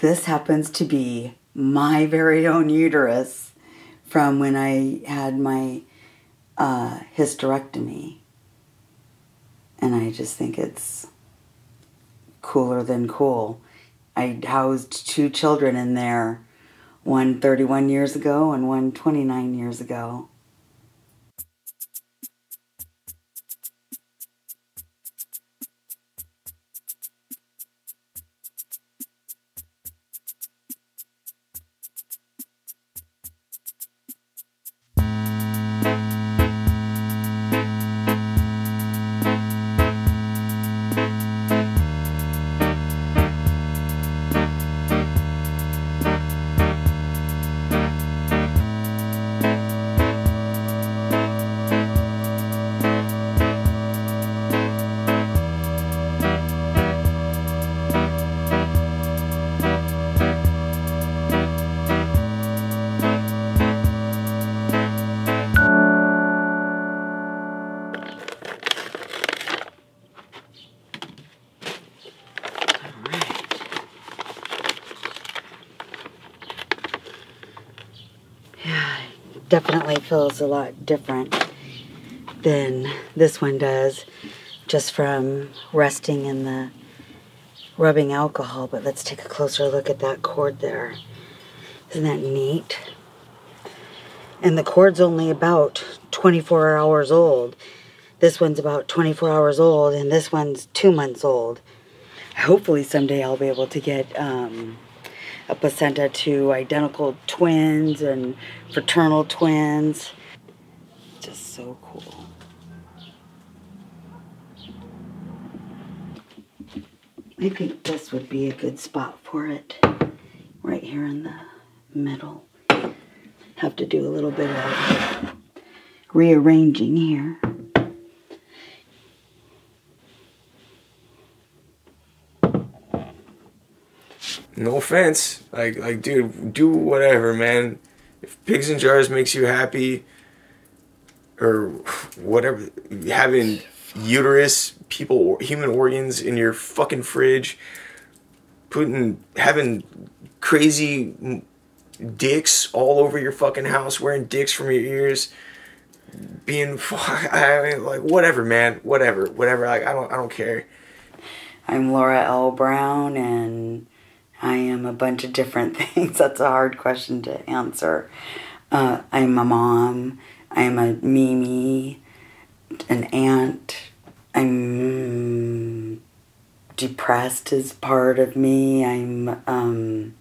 This happens to be my very own uterus from when I had my hysterectomy. And I just think it's cooler than cool. I housed 2 children in there, one 31 years ago and one 29 years ago. Definitely feels a lot different than this one does, just from resting in the rubbing alcohol. But let's take a closer look at that cord there. Isn't that neat? And the cord's only about 24 hours old. This one's about 24 hours old, and this one's 2 months old. Hopefully someday I'll be able to get a placenta to identical twins and fraternal twins. Just so cool. I think this would be a good spot for it, right here in the middle. Have to do a little bit of rearranging here. No offense, like, dude, do whatever, man. If pigs in jars makes you happy, or whatever, having uterus, human organs in your fucking fridge, having crazy dicks all over your fucking house, wearing dicks from your ears, I mean, like, whatever, man, whatever, like, I don't care. I'm Laura L. Brown, and I am a bunch of different things. That's a hard question to answer. I'm a mom. I'm a Mimi, an aunt. I'm depressed as part of me. To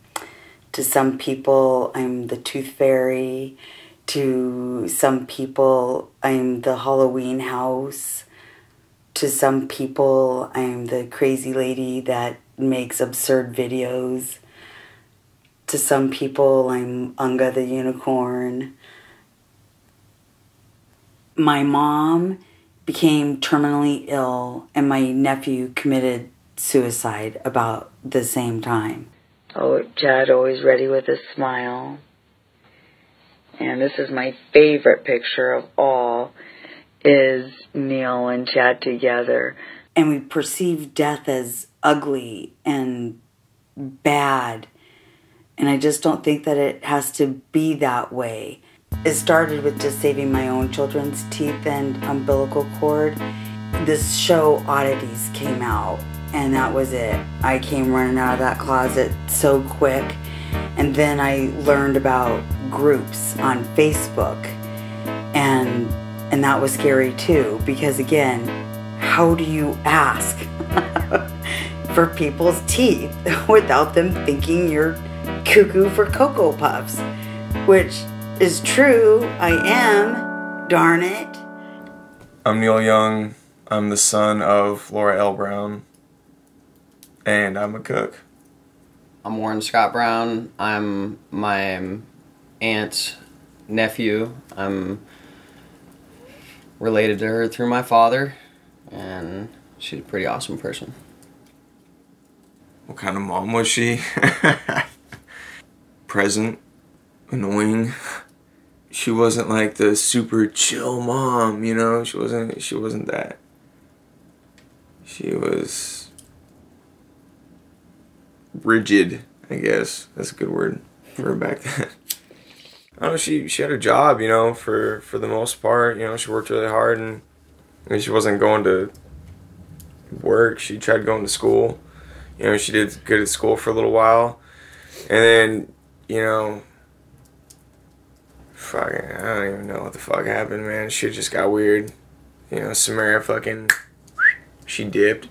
some people, I'm the tooth fairy. To some people, I'm the Halloween house. To some people, I'm the crazy lady that makes absurd videos. To some people, I'm Unga the unicorn. My mom became terminally ill, and my nephew committed suicide about the same time. Oh, Chad always ready with a smile. And this is my favorite picture of all, is Neil and Chad together. And we perceive death as ugly and bad. And I just don't think that it has to be that way. It started with just saving my own children's teeth and umbilical cord. This show, Oddities, came out, and that was it. I came running out of that closet so quick. And then I learned about groups on Facebook, and that was scary too, because again, how do you ask for people's teeth without them thinking you're cuckoo for Cocoa Puffs? Which is true, I am, darn it. I'm Neil Young. I'm the son of Laura L. Brown, and I'm a cook. I'm Warren Scott Brown. I'm my aunt's nephew. I'm related to her through my father, and she's a pretty awesome person. What kind of mom was she? Present, annoying. She wasn't like the super chill mom, you know? She wasn't that. She was rigid I guess that's a good word for her back then. I don't know, she had a job, you know, for the most part. You know, she worked really hard, and I mean, she wasn't going to work. She tried going to school. You know, she did good at school for a little while. And then, you know, fucking, I don't even know what the fuck happened, man. Shit just got weird. You know, Samara fucking, she dipped.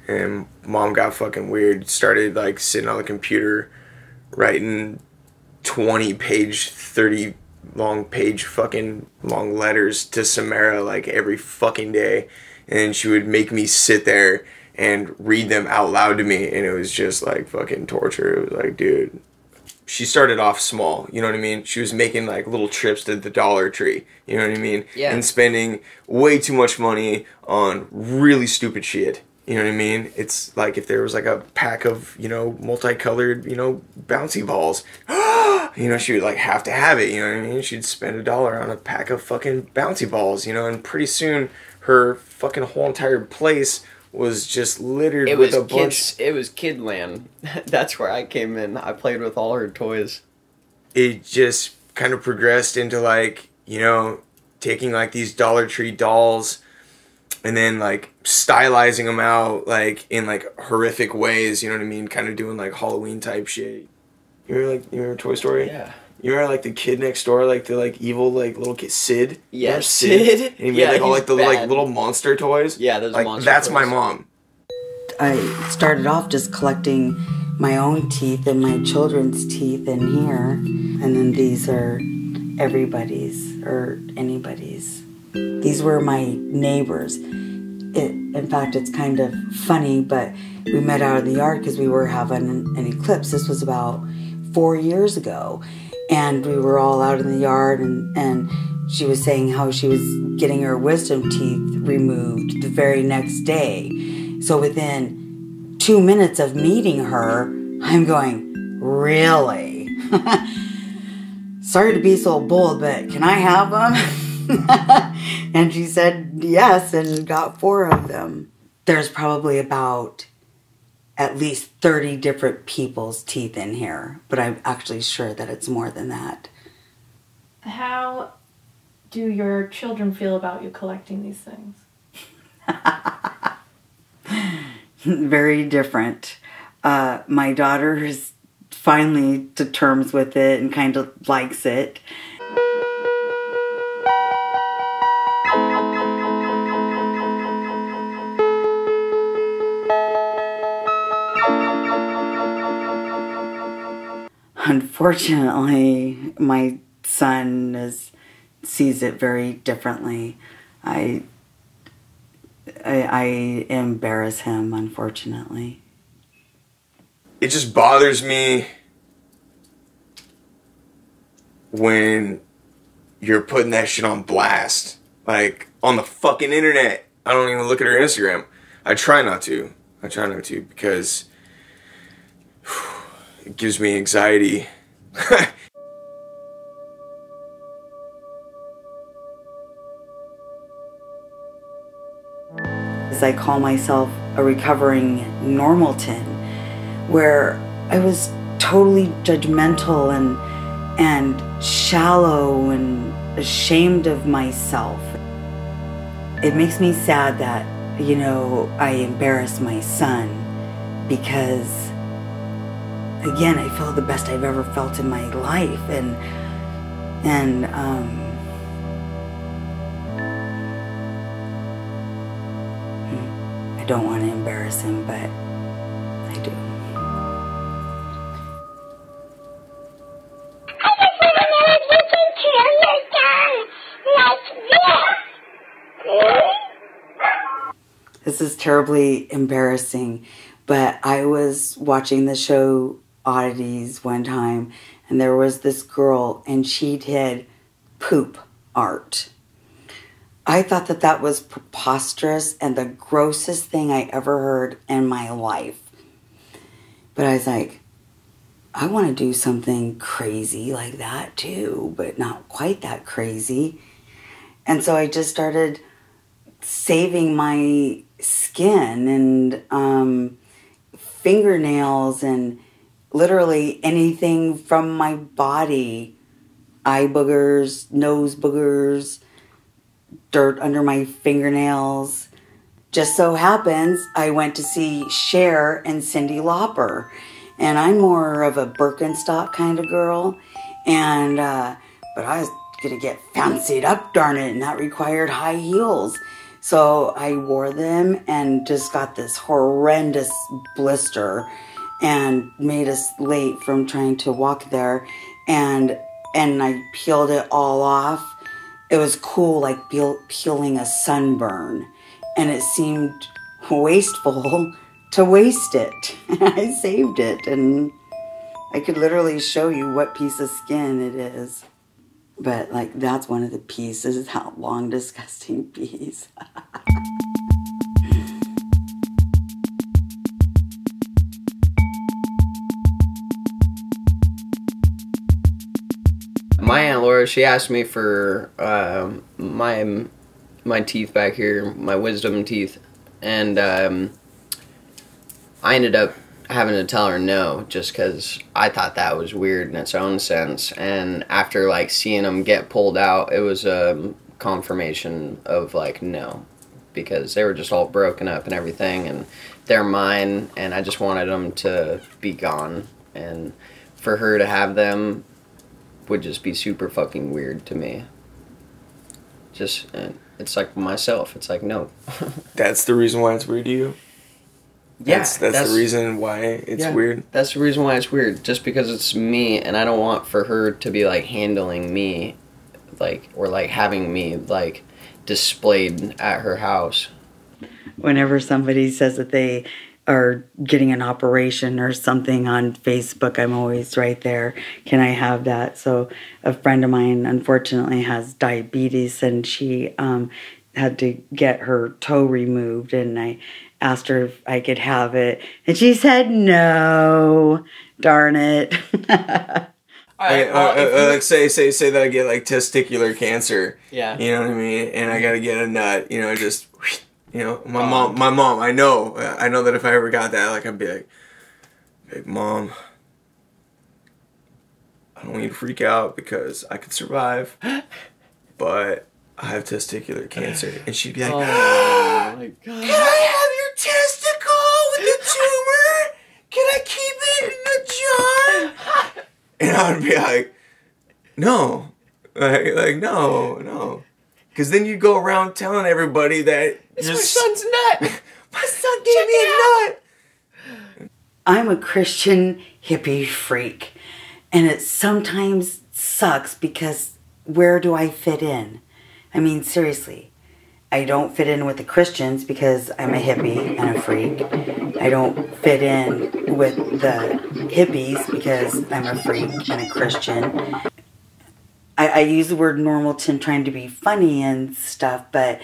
And mom got fucking weird. Started, like, sitting on the computer writing 20-page, 30-long-page fucking long letters to Samara, like, every fucking day. And she would make me sit there and read them out loud to me. And it was just, like, fucking torture. It was like, dude. She started off small, you know what I mean? She was making, like, little trips to the Dollar Tree, you know what I mean? Yeah. And spending way too much money on really stupid shit. You know what I mean? It's like if there was like a pack of, you know, multicolored, you know, bouncy balls. You know, she would like have to have it, you know what I mean? She'd spend $1 on a pack of fucking bouncy balls, you know, and pretty soon her fucking whole entire place was just littered with a bunch. It was kid land. That's where I came in. I played with all her toys. It just kind of progressed into like, you know, taking like these Dollar Tree dolls and then like stylizing them out like in like horrific ways, you know what I mean? Kind of doing like Halloween type shit. You remember Toy Story? Yeah. You remember like the kid next door, like the like evil like little kid Sid? Yeah, Sid. And he made like all like the bad. like little monster toys. Yeah, those like monster that's toys. my mom. I started off just collecting my own teeth and my children's teeth in here. And then these are everybody's or anybody's. These were my neighbors. In fact, it's kind of funny, but we met out in the yard because we were having an eclipse. This was about 4 years ago. And we were all out in the yard, and she was saying how she was getting her wisdom teeth removed the very next day. So within 2 minutes of meeting her, I'm going, really? Sorry to be so bold, but can I have them? And she said yes and got 4 of them. There's probably about at least 30 different people's teeth in here, but I'm actually sure that it's more than that. How do your children feel about you collecting these things? Very different. My daughter is finally to terms with it and kind of likes it. Unfortunately, my son sees it very differently. I embarrass him, unfortunately. It just bothers me when you're putting that shit on blast. Like, on the fucking internet. I don't even look at her Instagram. I try not to. Because it gives me anxiety. I call myself a recovering normalton, where I was totally judgmental and shallow and ashamed of myself. It makes me sad that, you know, I embarrass my son because, again, I feel the best I've ever felt in my life, and I don't want to embarrass him, but I do. I just want to know if you can tear your gun like this. This is terribly embarrassing, but I was watching the show Oddities one time, and there was this girl, and she did poop art. I thought that that was preposterous and the grossest thing I ever heard in my life. But I was like, I want to do something crazy like that too, but not quite that crazy. And so I just started saving my skin and fingernails and literally anything from my body. Eye boogers, nose boogers, dirt under my fingernails. Just so happens I went to see Cher and Cyndi Lauper. And I'm more of a Birkenstock kind of girl. And, but I was gonna get fancied up, darn it, and that required high heels. So I wore them and just got this horrendous blister and made us late from trying to walk there. And I peeled it all off. It was cool, like peeling a sunburn. And it seemed wasteful to waste it. And I saved it. And I could literally show you what piece of skin it is. But, like, that's one of the pieces. That long, disgusting piece. My Aunt Laura, she asked me for my teeth back here, my wisdom teeth, and I ended up having to tell her no, just because I thought that was weird in its own sense. And after, like, seeing them get pulled out, it was a confirmation of, like, no, because they were just all broken up and everything, and they're mine, and I just wanted them to be gone, and for her to have them would just be super fucking weird to me. Just, it's like myself, it's like, no. That's the reason why it's weird to you? Yeah, that's the reason why it's weird? That's the reason why it's weird, just because it's me, and I don't want for her to be, like, handling me, like, or, like, having me, like, displayed at her house. Whenever somebody says that they are getting an operation or something on Facebook, I'm always right there. Can I have that? So a friend of mine, unfortunately, has diabetes, and she had to get her toe removed, and I asked her if I could have it, and she said no. Darn it. Like say that I get, like, testicular cancer. Yeah. You know what I mean? And I gotta get a nut, you know, just, you know, my mom, I know that if I ever got that, like, I'd be like, hey, Mom, I don't want you to freak out because I could survive, but I have testicular cancer. And she'd be like, oh my God. Can I have your testicle with the tumor? Can I keep it in a jar? And I would be like, no. Like no. Because then you go around telling everybody that it's my son's nut. My son gave me a nut. I'm a Christian hippie freak, and it sometimes sucks because where do I fit in? I mean, seriously, I don't fit in with the Christians because I'm a hippie and a freak. I don't fit in with the hippies because I'm a freak and a Christian. I use the word normalton trying to be funny and stuff, but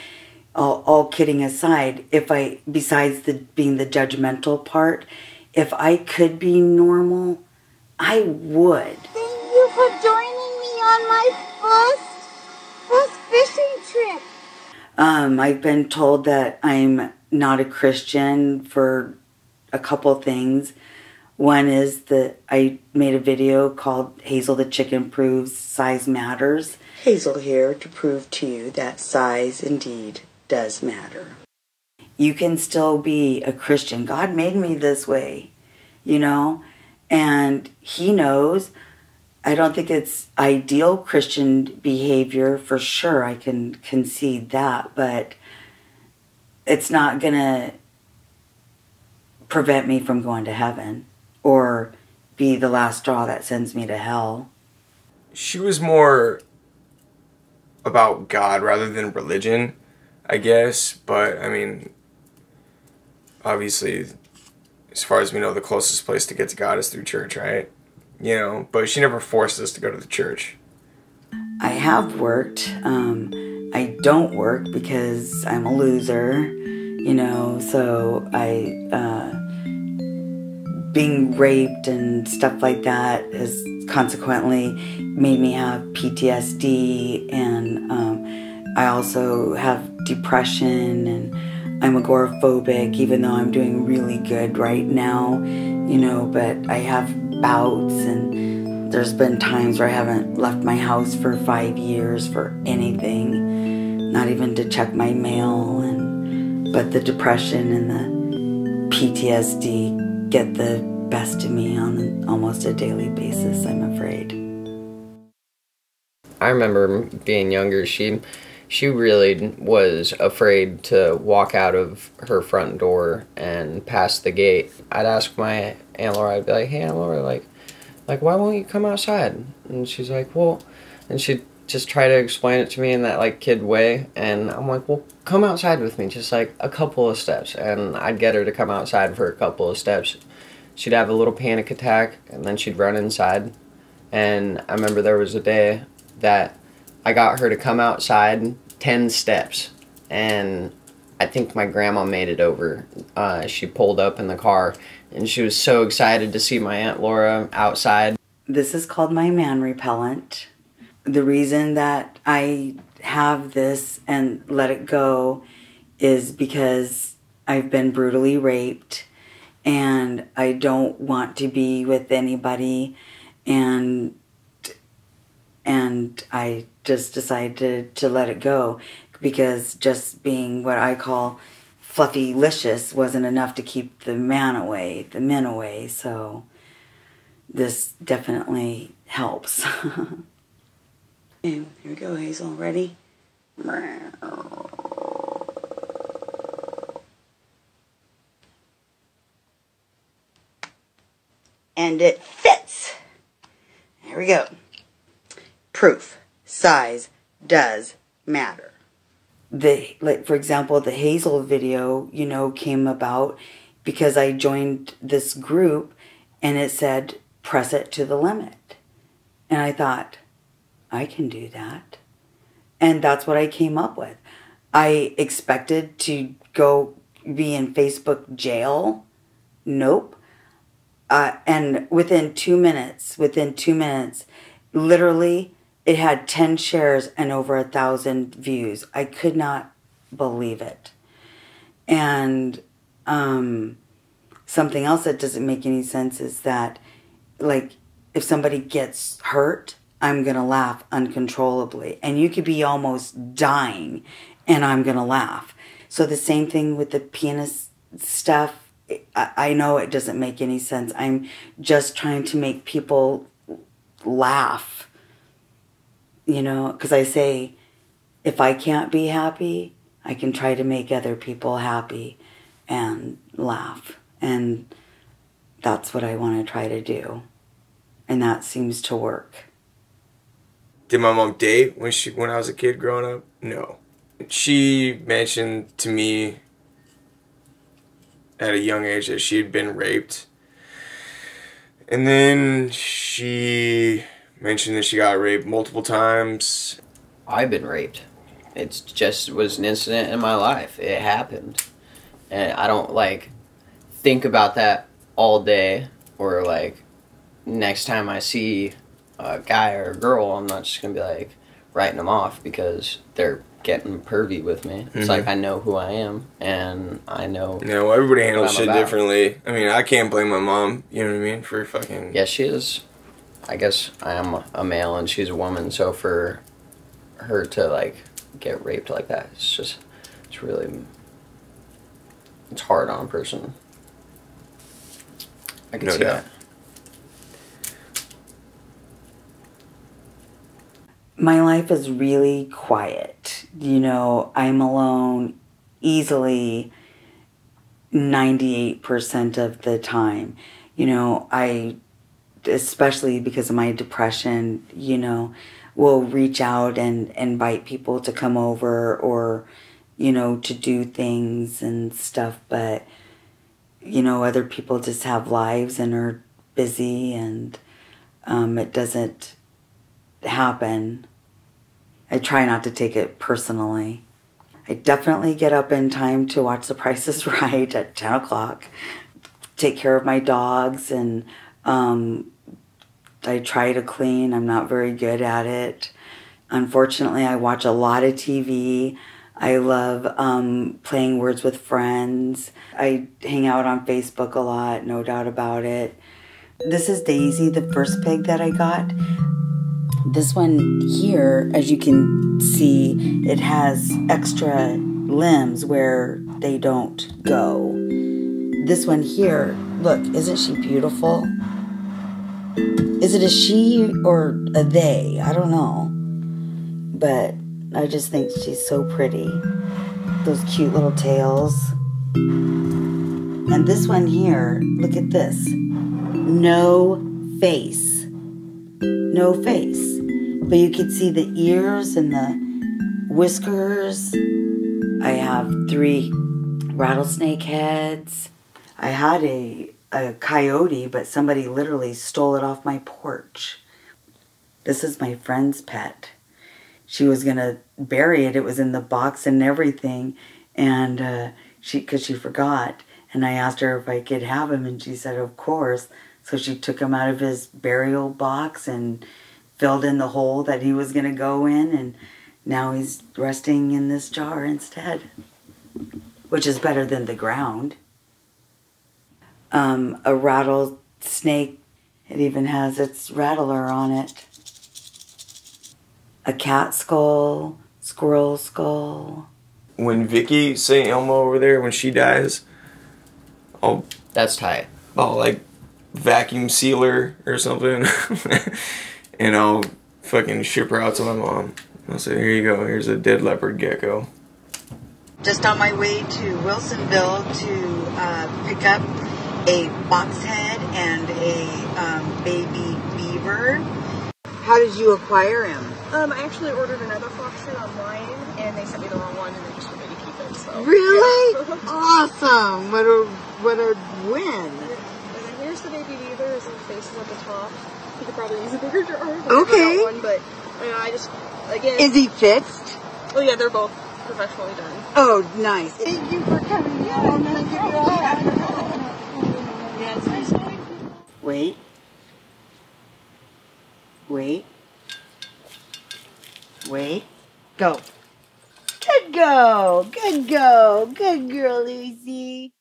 all kidding aside, besides being the judgmental part, if I could be normal, I would. Thank you for joining me on my first fishing trip. I've been told that I'm not a Christian for a couple things. One is that I made a video called Hazel the Chicken Proves Size Matters. Hazel here to prove to you that size indeed does matter. You can still be a Christian. God made me this way, you know, and He knows. I don't think it's ideal Christian behavior, for sure. I can concede that, but it's not going to prevent me from going to heaven or be the last straw that sends me to hell. She was more about God rather than religion, I guess. But, I mean, obviously, as far as we know, the closest place to get to God is through church, right? You know, but she never forced us to go to the church. I have worked. I don't work because I'm a loser, you know, so being raped and stuff like that has consequently made me have PTSD, and I also have depression, and I'm agoraphobic, even though I'm doing really good right now, you know, but I have bouts, and there's been times where I haven't left my house for 5 years for anything, not even to check my mail, but the depression and the PTSD get the best of me on almost a daily basis, I'm afraid. I remember being younger, she really was afraid to walk out of her front door and past the gate. I'd ask my Aunt Laura, I'd be like, hey Aunt Laura, like why won't you come outside? And she's like, well, and she'd just try to explain it to me in that like kid way, and I'm like, well, come outside with me, just like a couple of steps. And I'd get her to come outside for a couple of steps. She'd have a little panic attack, and then she'd run inside. And I remember there was a day that I got her to come outside 10 steps, and I think my grandma made it over. She pulled up in the car, and she was so excited to see my Aunt Laura outside. This is called my man repellent. The reason that I have this and let it go is because I've been brutally raped, and I don't want to be with anybody, and I just decided to let it go, because just being what I call fluffy-licious wasn't enough to keep the men away, so this definitely helps. Okay, here we go, Hazel, ready? And it fits! Here we go. Proof. Size does matter. Like for example, the Hazel video, you know, came about because I joined this group and it said, press it to the limit. And I thought, I can do that. And that's what I came up with. I expected to go be in Facebook jail. Nope. And within 2 minutes, literally, it had 10 shares and over 1,000 views. I could not believe it. And something else that doesn't make any sense is that, like, if somebody gets hurt, I'm going to laugh uncontrollably. And you could be almost dying, and I'm going to laugh. So the same thing with the penis stuff. I know it doesn't make any sense. I'm just trying to make people laugh. You know, because I say, if I can't be happy, I can try to make other people happy and laugh. And that's what I want to try to do. And that seems to work. Did my mom date when I was a kid growing up? No. She mentioned to me at a young age that she had been raped. And then she mentioned that she got raped multiple times. I've been raped. It just was an incident in my life. It happened. And I don't, like, think about that all day, or, like, next time I see a guy or a girl, I'm not just going to be, like, writing them off because they're getting pervy with me. It's like, I know who I am, and I know... Yeah, well, everybody handles shit differently. I mean, I can't blame my mom, you know what I mean, for fucking... Yeah, she is... I guess I am a male and she's a woman, so for her to, like, get raped like that, it's really... It's hard on a person. I can see that. My life is really quiet. You know, I'm alone easily 98% of the time. You know, especially because of my depression, you know, will reach out and invite people to come over, or, you know, to do things and stuff. But, you know, other people just have lives and are busy, and it doesn't happen. I try not to take it personally. I definitely get up in time to watch The Price is Right at 10 o'clock, take care of my dogs, and I try to clean. I'm not very good at it. Unfortunately, I watch a lot of TV. I love playing Words with Friends. I hang out on Facebook a lot, no doubt about it. This is Daisy, the first pig that I got. This one here, as you can see, it has extra limbs where they don't go. This one here, look, isn't she beautiful? Is it a she or a they? I don't know. But I just think she's so pretty. Those cute little tails. And this one here, look at this. No face. No face. But you can see the ears and the whiskers. I have 3 rattlesnake heads. I had a coyote, but somebody literally stole it off my porch. This is my friend's pet. She was gonna bury it. It was in the box and everything, and because she forgot. And I asked her if I could have him, and she said, of course. So she took him out of his burial box and filled in the hole that he was gonna go in, and now he's resting in this jar instead, which is better than the ground. A rattlesnake, it even has its rattler on it. A cat skull, squirrel skull. When Vicky St. Elmo over there, when she dies, That's tight. I'll like vacuum seal her or something, and I'll fucking ship her out to my mom. I'll say, here you go, here's a dead leopard gecko. Just on my way to Wilsonville to pick up a box head and a baby beaver. How did you acquire him? I actually ordered another foxhead online, and they sent me the wrong one, and they just want me to keep it. So Really? yeah. Awesome! What a win! And then here's the baby beaver. His little face is at the top. You could probably use a bigger jar. Okay. One, but I just again. Is he fixed? Oh yeah, they're both professionally done. Oh, nice. Thank you for coming in. Thank you for all that. Wait. Wait. Wait. Go. Good go. Good go. Good girl, Lucy.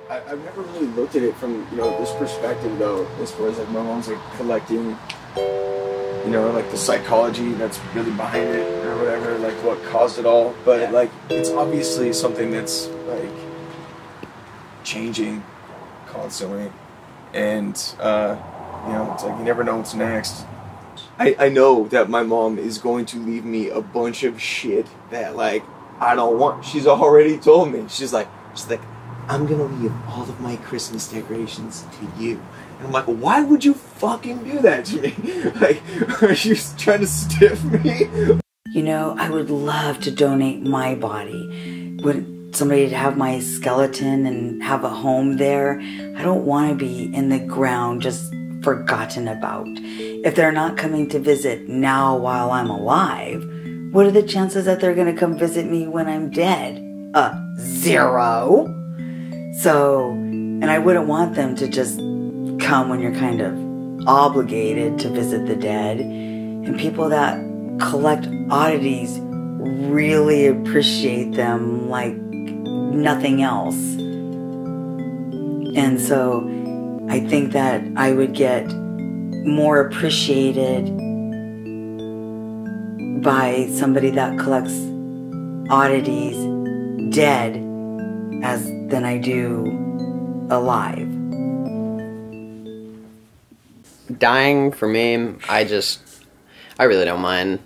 I've never really looked at it from, this perspective, though, as far as, like, my mom's, like, collecting, like, the psychology that's really behind it, or whatever, like, what caused it all, but, like, it's obviously something that's, like, changing constantly, and, it's like, you never know what's next. I know that my mom is going to leave me a bunch of shit that, like, I don't want. She's already told me. She's like, I'm gonna leave all of my Christmas decorations to you. And I'm like, why would you fucking do that to me? Like, are you trying to stiff me? I would love to donate my body. Would somebody have my skeleton and have a home there? I don't want to be in the ground just forgotten about. If they're not coming to visit now while I'm alive, what are the chances that they're going to come visit me when I'm dead? 0. So, and I wouldn't want them to just come when you're kind of obligated to visit the dead. And people that collect oddities really appreciate them like nothing else. And so I think that I would get more appreciated by somebody that collects oddities dead than I do alive. Dying, for me, I really don't mind.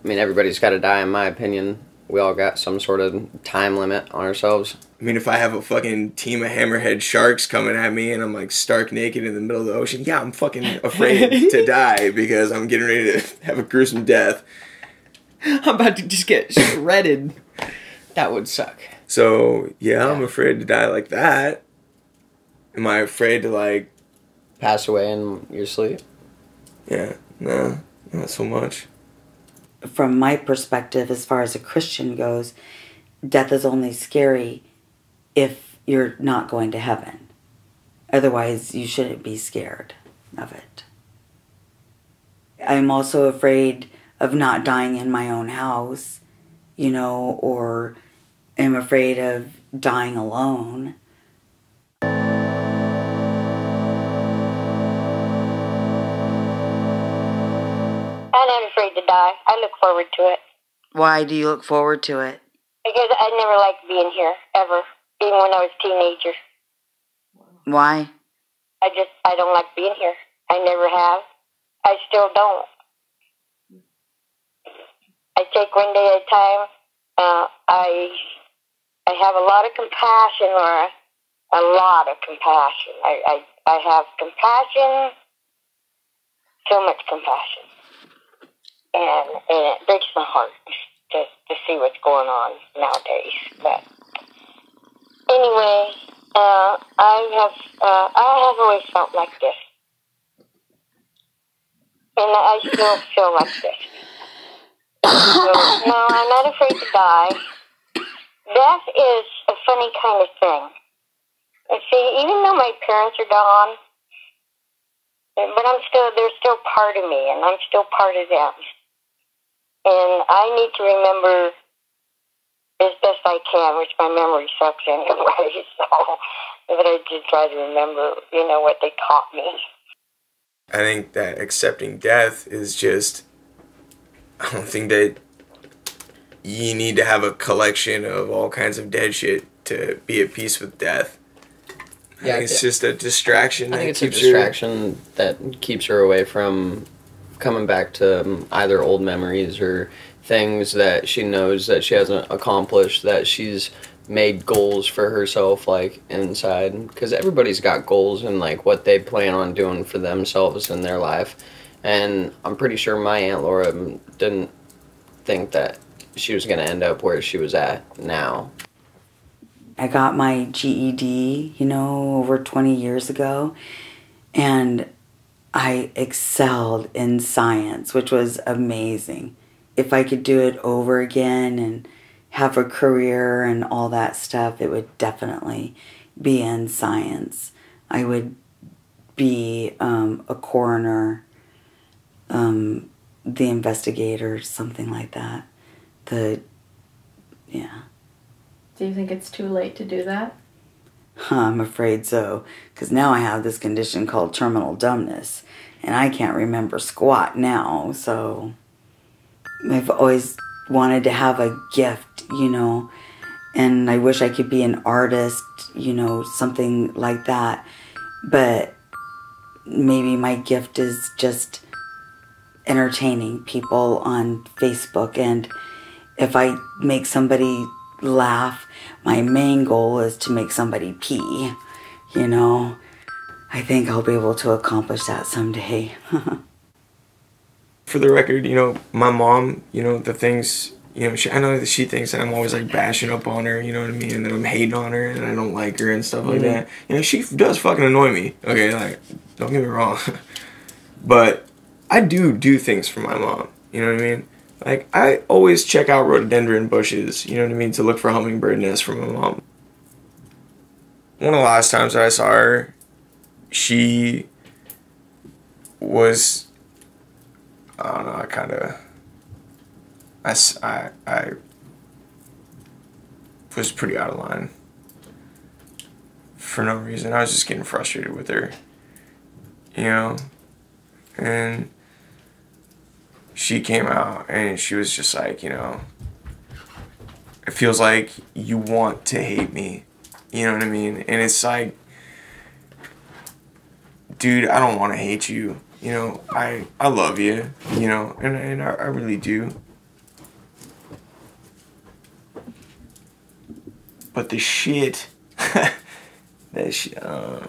I mean, everybody's got to die, in my opinion. We all got some sort of time limit on ourselves. I mean, if I have a fucking team of hammerhead sharks coming at me and I'm like stark naked in the middle of the ocean, yeah, I'm fucking afraid to die because I'm getting ready to have a gruesome death. I'm about to just get shredded. That would suck. So, yeah, I'm afraid to die like that. Am I afraid to, like... pass away in your sleep? Yeah, no, not so much. From my perspective, as far as a Christian goes, death is only scary if you're not going to heaven. Otherwise, you shouldn't be scared of it. I'm also afraid of not dying in my own house, or am afraid of dying alone. not afraid to die. I look forward to it. Why do you look forward to it? Because I never liked being here, ever. Even when I was a teenager. Why? I don't like being here. I never have. I still don't. I take one day at a time. I have a lot of compassion, Laura. A lot of compassion. I have compassion, so much compassion. And it breaks my heart to see what's going on nowadays. But anyway, I have always felt like this. And I still feel like this. So, no, I'm not afraid to die. Death is a funny kind of thing. And see, even though my parents are gone, but they're still part of me, and I'm still part of them. And I need to remember as best I can, which my memory sucks anyway, so, but I just try to remember, what they taught me. I think that accepting death is just, I don't think that you need to have a collection of all kinds of dead shit to be at peace with death. Yeah, it's just a distraction. I think it's a distraction that keeps her away from coming back to either old memories or things that she knows that she hasn't accomplished, that she's made goals for herself, like, inside. Because everybody's got goals and, like, what they plan on doing for themselves in their life. And I'm pretty sure my Aunt Laura didn't think that she was going to end up where she was at now. I got my GED, over 20 years ago, and I excelled in science, which was amazing. If I could do it over again and have a career and all that stuff, it would definitely be in science. I would be a coroner, the investigator, something like that. Yeah. Do you think it's too late to do that? I'm afraid so, because now I have this condition called terminal dumbness, and I can't remember squat now, so I've always wanted to have a gift, and I wish I could be an artist, something like that, but maybe my gift is just entertaining people on Facebook, and if I make somebody laugh, my main goal is to make somebody pee, I think I'll be able to accomplish that someday. For the record, my mom, the things, I know that she thinks that I'm always, like, bashing up on her, you know what I mean, and that I'm hating on her, and I don't like her and stuff like that. She does fucking annoy me, okay, like, don't get me wrong. But I do things for my mom, you know what I mean? Like, I always check out rhododendron bushes, you know what I mean, to look for hummingbird nests for my mom. One of the last times that I saw her, she was, I don't know, I was pretty out of line for no reason. I was just getting frustrated with her, and she came out and she was just like, it feels like you want to hate me, you know what I mean? And it's like, dude, I don't want to hate you, I love you, and I really do. But the shit, that shit, I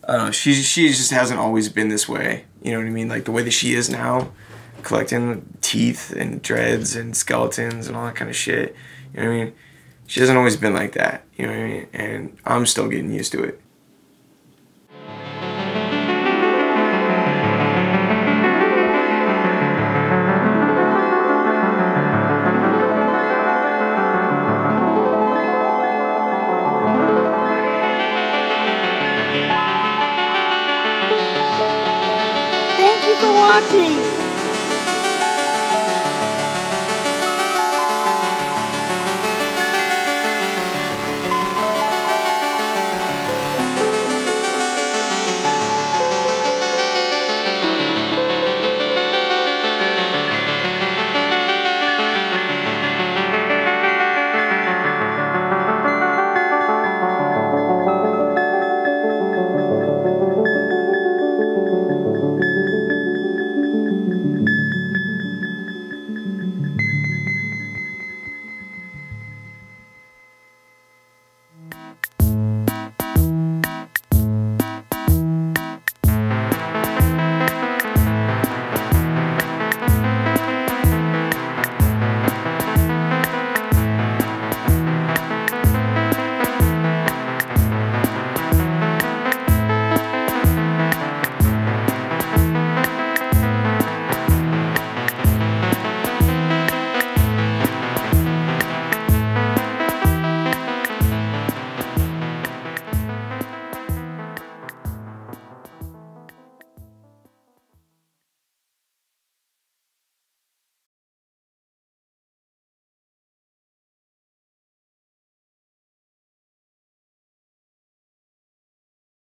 don't know, she just hasn't always been this way, you know what I mean? Like, the way that she is now, collecting teeth and dreads and skeletons and all that kind of shit, you know what I mean? She hasn't always been like that, you know what I mean? And I'm still getting used to it. Thank you for watching.